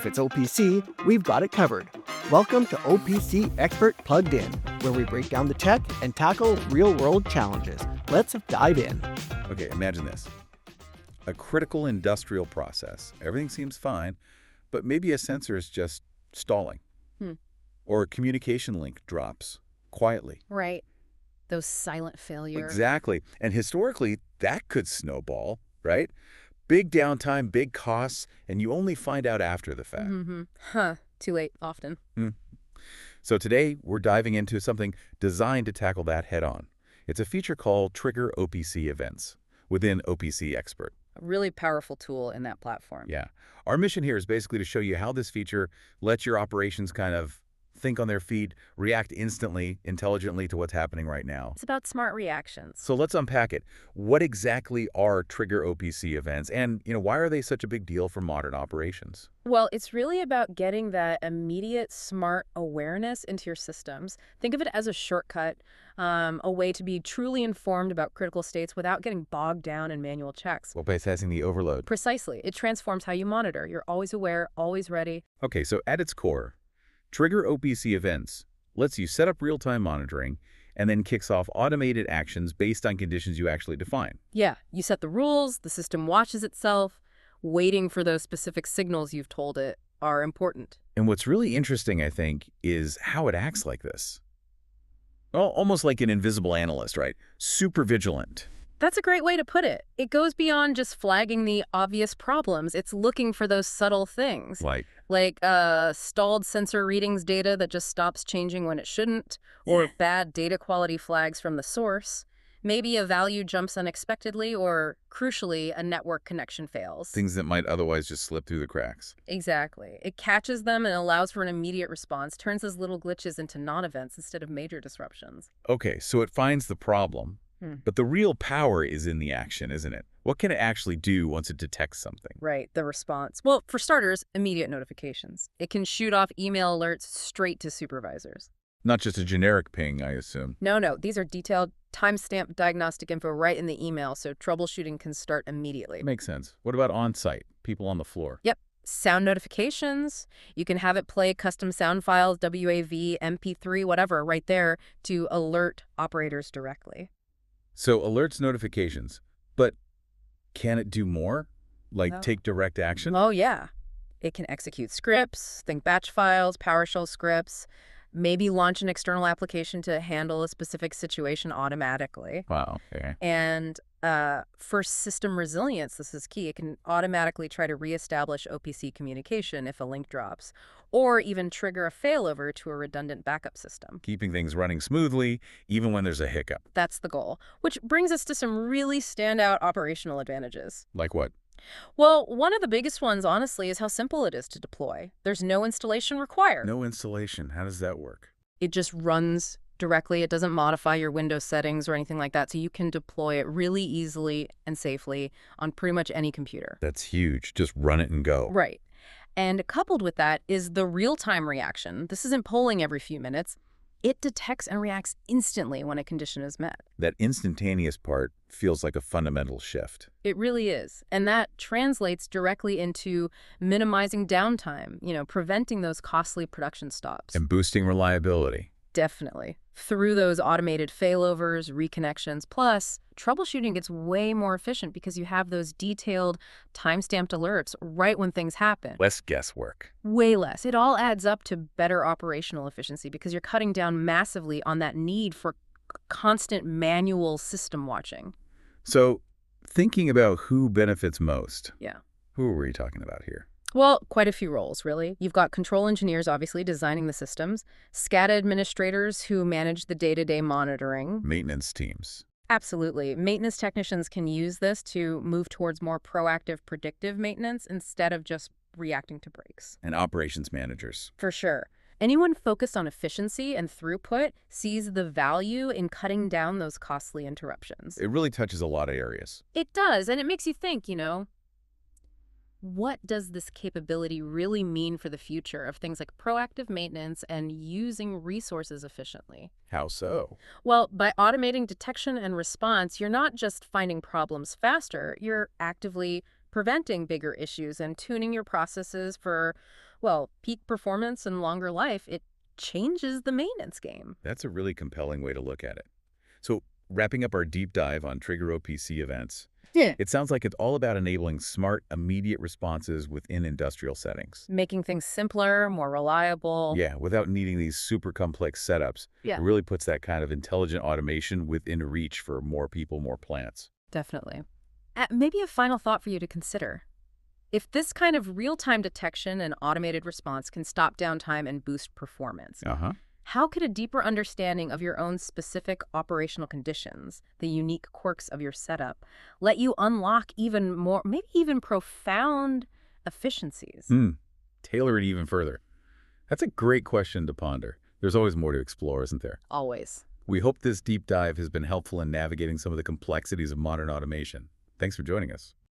If it's OPC, we've got it covered. Welcome to OPC Expert Plugged In, where we break down the tech and tackle real-world challenges. Let's dive in. Okay, imagine this. A critical industrial process. Everything seems fine, but maybe a sensor is just stalling. Or a communication link drops quietly. Right. Those silent failures. Exactly. And historically, that could snowball, right? Big downtime, big costs, and you only find out after the fact. Too late, often. So today, we're diving into something designed to tackle that head-on. It's a feature called Trigger OPC Events within OPC Expert. A really powerful tool in that platform. Yeah. Our mission here is basically to show you how this feature lets your operations kind of think on their feet, react instantly, intelligently to what's happening right now. It's about smart reactions. So let's unpack it. What exactly are Trigger OPC events, and why are they such a big deal for modern operations? Well, it's really about getting that immediate smart awareness into your systems. Think of it as a shortcut, a way to be truly informed about critical states without getting bogged down in manual checks. Well, bypassing the overload. Precisely. It transforms how you monitor. You're always aware, always ready. Okay, so at its core, Trigger OPC Events lets you set up real-time monitoring and then kicks off automated actions based on conditions you actually define. Yeah, you set the rules, the system watches itself. Waiting for those specific signals you've told it are important. And what's really interesting, I think, is how it acts like this. Well, almost like an invisible analyst, right? Super vigilant. That's a great way to put it. It goes beyond just flagging the obvious problems. It's looking for those subtle things. Like stalled sensor readings data that just stops changing when it shouldn't, or bad data quality flags from the source. Maybe a value jumps unexpectedly, or, crucially, a network connection fails. Things that might otherwise just slip through the cracks. Exactly. It catches them and allows for an immediate response, turns those little glitches into non-events instead of major disruptions. Okay, so it finds the problem. But the real power is in the action, isn't it? What can it actually do once it detects something? Right, the response. Well, for starters, immediate notifications. It can shoot off email alerts straight to supervisors. Not just a generic ping, I assume. No. These are detailed, time-stamped diagnostic info right in the email, so troubleshooting can start immediately. Makes sense. What about on-site, people on the floor? Yep. Sound notifications. You can have it play custom sound files, WAV, MP3, whatever, right there to alert operators directly. So alerts, notifications, but can it do more? Like take direct action? Oh, yeah. It can execute scripts, think batch files, PowerShell scripts, maybe launch an external application to handle a specific situation automatically. Wow. Okay. And for system resilience, this is key. It can automatically try to reestablish OPC communication if a link drops, or even trigger a failover to a redundant backup system. Keeping things running smoothly, even when there's a hiccup. That's the goal, which brings us to some really standout operational advantages. Like what? Well, one of the biggest ones, honestly, is how simple it is to deploy. There's no installation required. No installation. How does that work? It just runs directly. It doesn't modify your Windows settings or anything like that, so you can deploy it really easily and safely on pretty much any computer. That's huge. Just run it and go. Right. And coupled with that is the real-time reaction. This isn't polling every few minutes. It detects and reacts instantly when a condition is met. That instantaneous part feels like a fundamental shift. It really is. And that translates directly into minimizing downtime, preventing those costly production stops. And boosting reliability. Definitely. Through those automated failovers, reconnections, plus troubleshooting gets way more efficient because you have those detailed, time-stamped alerts right when things happen. Less guesswork. Way less. It all adds up to better operational efficiency because you're cutting down massively on that need for constant manual system watching. So, thinking about who benefits most. Yeah. Who are we talking about here? Well, quite a few roles, really. You've got control engineers, obviously, designing the systems, SCADA administrators who manage the day-to-day monitoring. Maintenance teams. Absolutely. Maintenance technicians can use this to move towards more proactive, predictive maintenance instead of just reacting to breaks. And operations managers. For sure. Anyone focused on efficiency and throughput sees the value in cutting down those costly interruptions. It really touches a lot of areas. It does, and it makes you think, what does this capability really mean for the future of things like proactive maintenance and using resources efficiently? How so? Well, by automating detection and response, you're not just finding problems faster, you're actively preventing bigger issues and tuning your processes for well, peak performance and longer life, it changes the maintenance game. That's a really compelling way to look at it. So, wrapping up our deep dive on Trigger OPC events, Yeah. it sounds like it's all about enabling smart, immediate responses within industrial settings. Making things simpler, more reliable. Yeah, without needing these super complex setups. Yeah. It really puts that kind of intelligent automation within reach for more people, more plants. Definitely. Maybe a final thought for you to consider. If this kind of real-time detection and automated response can stop downtime and boost performance, how could a deeper understanding of your own specific operational conditions, the unique quirks of your setup, let you unlock even more, maybe even profound efficiencies? Tailor it even further. That's a great question to ponder. There's always more to explore, isn't there? Always. We hope this deep dive has been helpful in navigating some of the complexities of modern automation. Thanks for joining us.